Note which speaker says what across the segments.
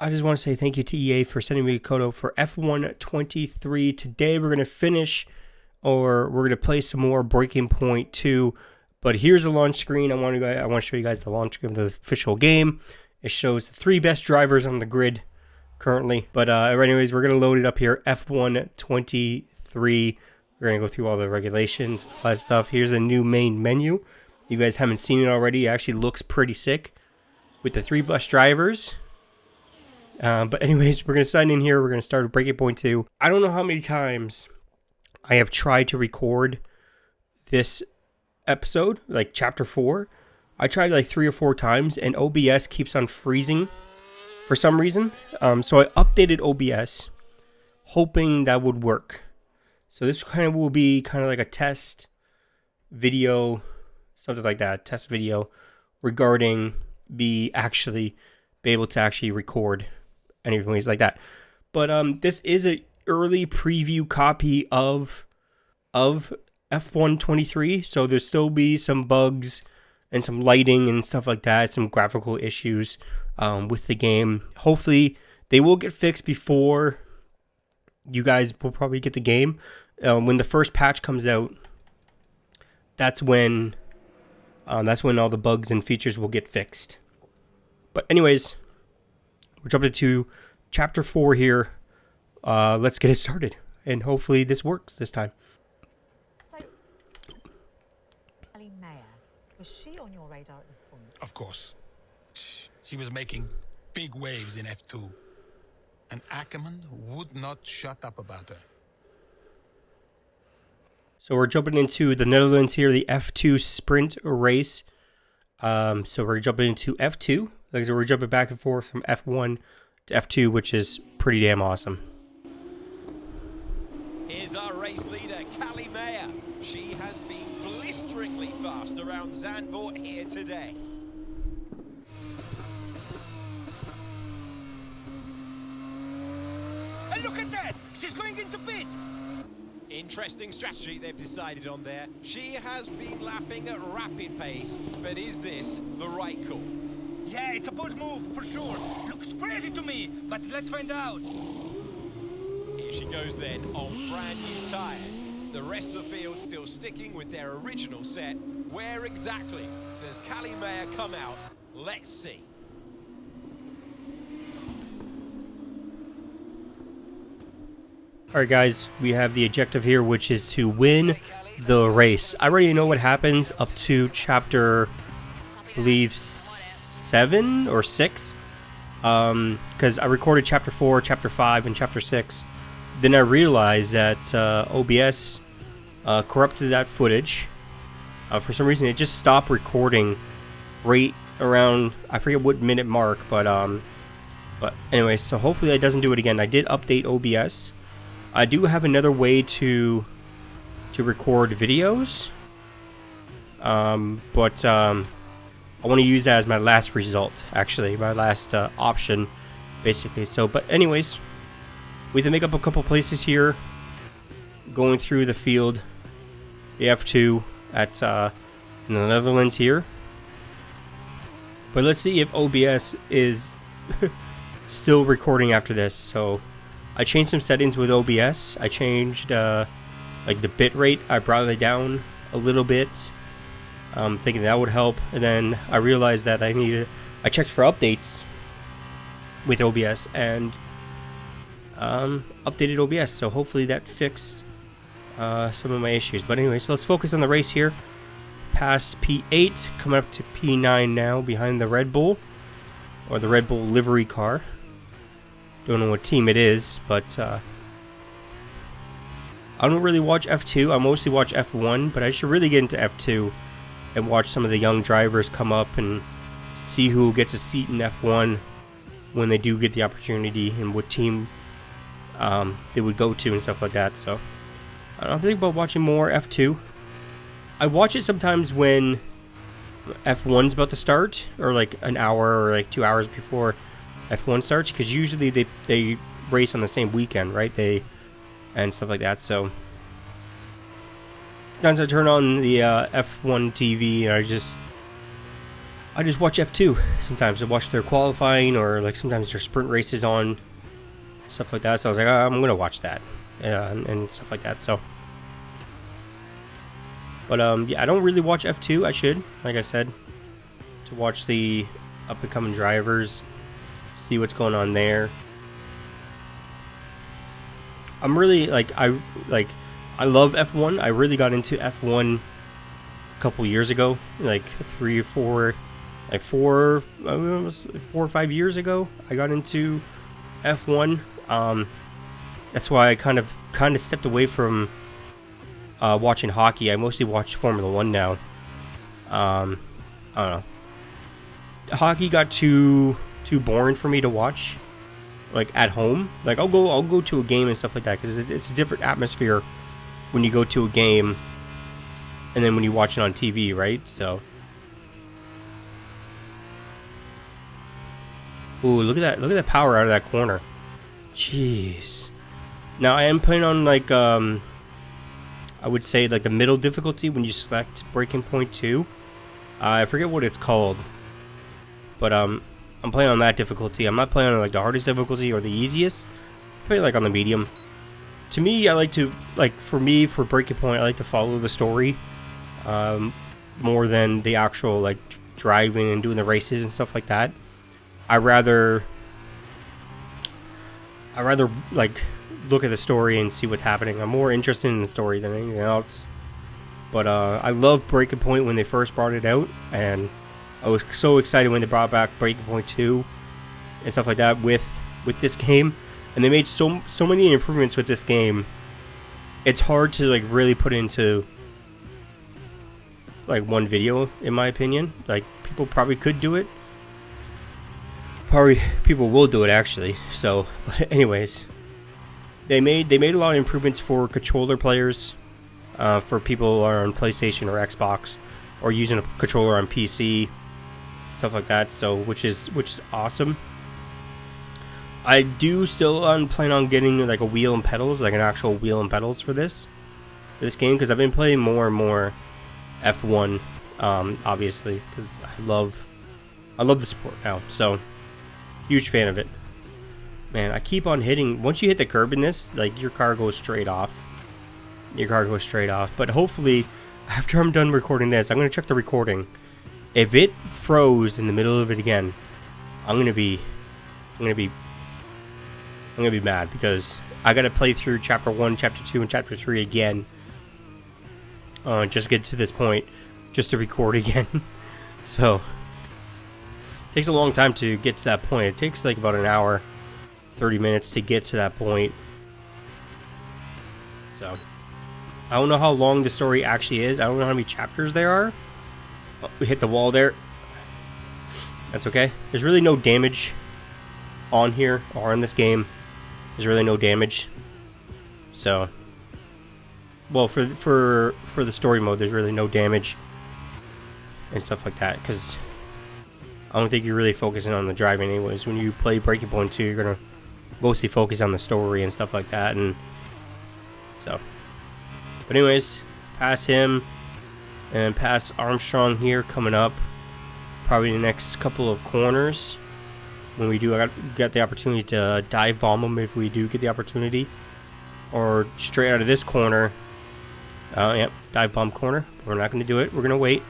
Speaker 1: I just want to say thank you to EA for sending me a code out for F123. Today we're going to finish, or we're going to play some more Breaking Point 2. But here's the launch screen. I want to show you guys the launch screen of the official game. It shows the 3 best drivers on the grid currently. But anyways, we're going to load it up here. F123. We're going to go through all the regulations, all that stuff. Here's a new main menu. You guys haven't seen it already. It actually looks pretty sick with the 3 best drivers. But anyways, we're going to sign in here. We're going to start with Breaking Point 2. I don't know how many times I have tried to record this episode, like chapter 4. I tried like 3 or 4 times, and OBS keeps on freezing for some reason. So I updated OBS, hoping that would work. So this kind of will be kind of like a test video, something like that, test video regarding be able to actually record anything like that. But this is an early preview copy of F123, so there'll still be some bugs and some lighting and stuff like that, some graphical issues with the game. Hopefully they will get fixed before you guys will probably get the game. When the first patch comes out, that's when all the bugs and features will get fixed. But anyways, we're jumping to chapter 4 here. Let's get it started, and hopefully this works this time.
Speaker 2: So, Ellie Mayer, was she on your radar at this point?
Speaker 3: Of course. She was making big waves in F2. And Ackerman would not shut up about her.
Speaker 1: So we're jumping into the Netherlands here, the F2 sprint race. So we're jumping into F2. Like, so we're jumping back and forth from F1 to F2, which is pretty damn awesome.
Speaker 4: Here's our race leader, Callie Mayer. She has been blisteringly fast around Zandvoort here today.
Speaker 5: And look at that! She's going into pit!
Speaker 4: Interesting strategy they've decided on there. She has been lapping at rapid pace, but is this the right call?
Speaker 5: Yeah, it's a bold move, for sure. Looks crazy to me, but let's find out.
Speaker 4: Here she goes then, on brand new tyres. The rest of the field still sticking with their original set. Where exactly does Callie Mayer come out? Let's see.
Speaker 1: Alright guys, we have the objective here, which is to win the race. I already know what happens up to chapter, I believe, 7 or 6. Because I recorded chapter 4, chapter 5, and chapter 6. Then I realized that OBS corrupted that footage. For some reason, it just stopped recording right around, I forget what minute mark, but anyway, so hopefully that doesn't do it again. I did update OBS. I do have another way to record videos, but I want to use that as my last result, actually, my last option, basically. So, but anyways, we have to make up a couple places here, going through the field, the F2 at in the Netherlands here. But let's see if OBS is still recording after this. So I changed some settings with OBS. I changed like the bit rate. I brought it down a little bit, thinking that would help. And then I realized that I checked for updates with OBS and updated OBS. So hopefully that fixed some of my issues. But anyway, so let's focus on the race here. Past P8, coming up to P9 now, behind the Red Bull, or the Red Bull livery car. Don't know what team it is, but I don't really watch F2. I mostly watch F1, but I should really get into F2 and watch some of the young drivers come up and see who gets a seat in F1 when they do get the opportunity and what team they would go to and stuff like that. So I don't think about watching more F2. I watch it sometimes when F1's about to start, or like an hour or like 2 hours before F1 starts, because usually they race on the same weekend, right? And stuff like that. So sometimes I turn on the F1 TV and I just watch F2 sometimes. I watch their qualifying, or like sometimes their sprint races on, stuff like that. So I was like, oh, I'm gonna watch that, and stuff like that. So, but yeah, I don't really watch F2. I should, like I said, to watch the up and coming drivers, see what's going on there. I'm really I love F1. I really got into F1 a couple years ago, like 4 or 5 years ago. I got into F1. That's why I kind of stepped away from watching hockey. I mostly watch Formula 1 now. I don't know. Hockey got too boring for me to watch, like at home. Like I'll go to a game and stuff like that, because it's a different atmosphere when you go to a game and then when you watch it on TV, right? So, ooh, look at that power out of that corner. Jeez. Now I am playing on like I would say like the middle difficulty when you select Breaking Point 2. I forget what it's called, but I'm playing on that difficulty. I'm not playing on like the hardest difficulty or the easiest. I'm playing like on the medium. To me, I like to, like, for Breaking Point, I like to follow the story more than the actual like driving and doing the races and stuff like that. I rather like look at the story and see what's happening. I'm more interested in the story than anything else. But I love Breaking Point when they first brought it out, and I was so excited when they brought back Breaking Point 2 and stuff like that with this game. And they made so many improvements with this game. It's hard to like really put into like one video, in my opinion. Like, people probably could do it. Probably people will do it, actually. So, but anyways, they made a lot of improvements for controller players, for people who are on PlayStation or Xbox, or using a controller on PC, stuff like that. So, which is awesome. I do still plan on getting like a wheel and pedals, like an actual wheel and pedals for this game, because I've been playing more and more F1, obviously, because I love the sport now. So, huge fan of it. Man, I keep on hitting. Once you hit the curb in this, like, your car goes straight off. But hopefully, after I'm done recording this, I'm gonna check the recording. If it froze in the middle of it again, I'm gonna be mad, because I gotta play through chapter 1, chapter 2, and chapter 3 again. Just get to this point, just to record again. So, it takes a long time to get to that point. It takes like about an hour, 30 minutes to get to that point. So, I don't know how long the story actually is. I don't know how many chapters there are. Oh, we hit the wall there. That's okay. There's really no damage on here or in this game. There's really no damage. So, well, for the story mode, there's really no damage and stuff like that, because I don't think you're really focusing on the driving anyways. When you play Breaking Point 2, you're gonna mostly focus on the story and stuff like that. And so, but anyways, pass him and pass Armstrong here coming up, probably the next couple of corners. When we do get the opportunity to dive bomb them, if we do get the opportunity, or straight out of this corner. Yep, dive bomb corner. We're not going to do it. We're going to wait.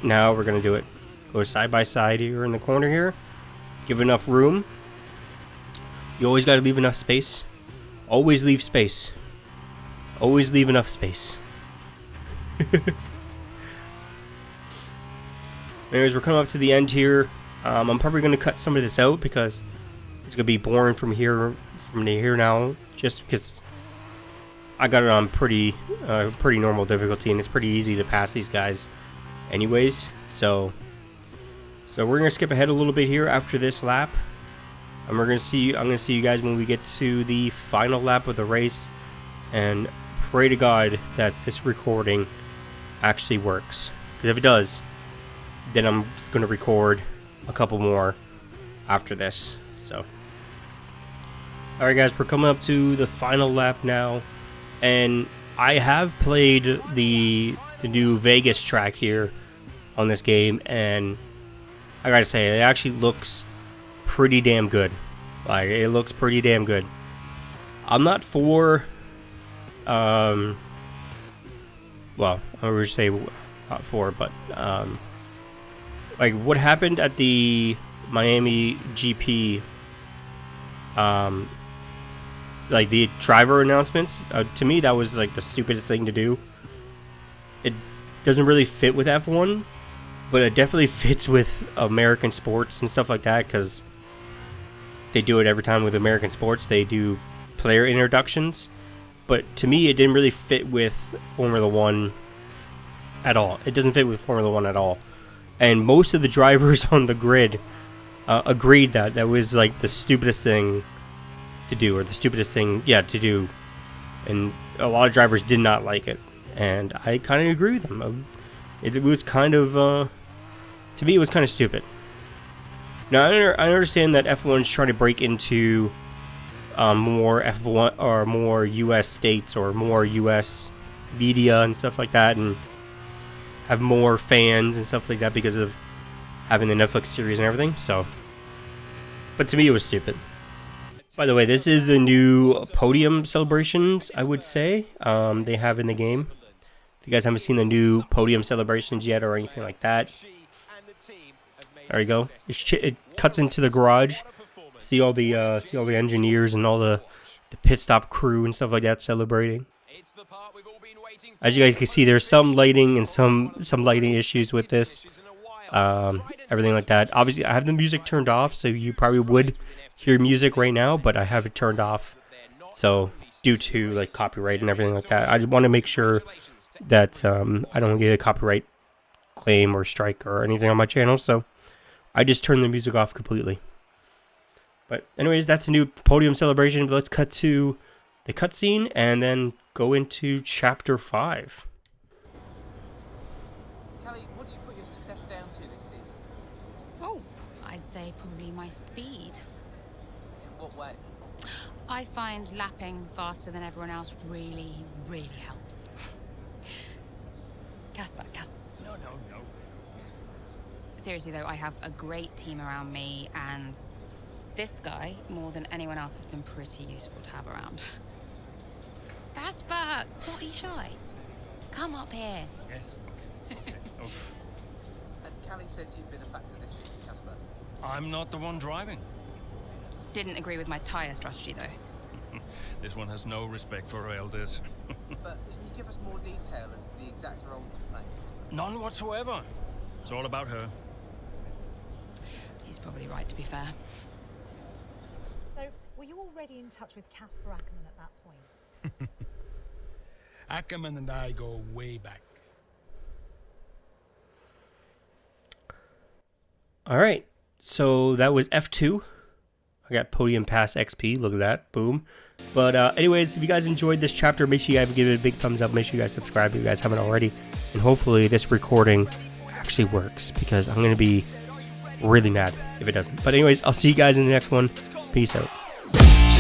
Speaker 1: Now we're going to do it. Go side by side here in the corner here. Give enough room. You always got to leave enough space. Always leave space. Always leave enough space. Anyways, we're coming up to the end here. I'm probably going to cut some of this out, because it's going to be boring from here now, just because I got it on pretty normal difficulty, and it's pretty easy to pass these guys anyways. So we're going to skip ahead a little bit here after this lap, and I'm going to see you guys when we get to the final lap of the race, and pray to God that this recording actually works, because if it does, then I'm going to record a couple more after this. So, alright guys, we're coming up to the final lap now, and I have played the new Vegas track here on this game, and I gotta say, it actually looks pretty damn good. Like, it looks pretty damn good. I'm not for, well, I would say not for, but, like, what happened at the Miami GP, like, the driver announcements, to me, that was, like, the stupidest thing to do. It doesn't really fit with F1, but it definitely fits with American sports and stuff like that, because they do it every time with American sports. They do player introductions, but to me, it didn't really fit with Formula One at all. It doesn't fit with Formula One at all. And most of the drivers on the grid agreed that that was like the stupidest thing to do, or the stupidest thing, yeah, to do. And a lot of drivers did not like it, and I kind of agree with them. It was kind of, to me, it was kind of stupid. Now, I understand that F1 is trying to break into more F1 or more U.S. states or more U.S. media and stuff like that, and have more fans and stuff like that because of having the Netflix series and everything. So, but to me, it was stupid. By the way, this is the new podium celebrations, I would say, they have in the game. If you guys haven't seen the new podium celebrations yet or anything like that, there you go. It cuts into the garage. See all the engineers and all the pit stop crew and stuff like that celebrating. As you guys can see, there's some lighting and some lighting issues with this. Everything like that. Obviously, I have the music turned off, so you probably would hear music right now, but I have it turned off. So due to like copyright and everything like that, I want to make sure that I don't get a copyright claim or strike or anything on my channel. So I just turned the music off completely. But anyways, that's a new podium celebration. But let's cut to the cutscene and then go into chapter 5.
Speaker 6: Callie, what do you put your success down to this season?
Speaker 7: Oh, I'd say probably my speed.
Speaker 6: In what way?
Speaker 7: I find lapping faster than everyone else really, really helps. Casper.
Speaker 5: No.
Speaker 7: Seriously though, I have a great team around me, and this guy, more than anyone else, has been pretty useful to have around. Casper, not be shy. Come up here.
Speaker 5: Yes. Okay.
Speaker 6: And Callie says you've been a factor this season, Casper.
Speaker 5: I'm not the one driving.
Speaker 7: Didn't agree with my tyre strategy though.
Speaker 5: This one has no respect for elders.
Speaker 6: But can you give us more detail as to the exact role you're playing?
Speaker 5: None whatsoever. It's all about her.
Speaker 7: He's probably right, to be fair.
Speaker 2: So, were you already in touch with Casper Ackerman at that point?
Speaker 3: Ackerman and I go way back.
Speaker 1: Alright, so that was F2. I got Podium Pass XP, look at that, boom. But anyways, if you guys enjoyed this chapter, make sure you guys give it a big thumbs up, make sure you guys subscribe if you guys haven't already. And hopefully this recording actually works, because I'm going to be really mad if it doesn't. But anyways, I'll see you guys in the next one. Peace out.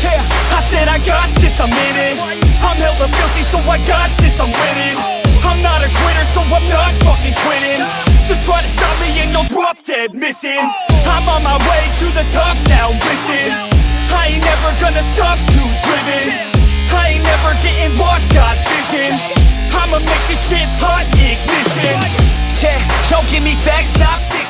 Speaker 8: Yeah, I said I got this, I'm in it. I'm hella filthy, so I got this, I'm winning. I'm not a quitter, so I'm not fucking quitting. Just try to stop me and you'll drop dead missing. I'm on my way to the top now, listen. I ain't never gonna stop too driven. I ain't never getting lost, got vision. I'ma make this shit hot, ignition. Yeah, y'all give me facts, not fiction.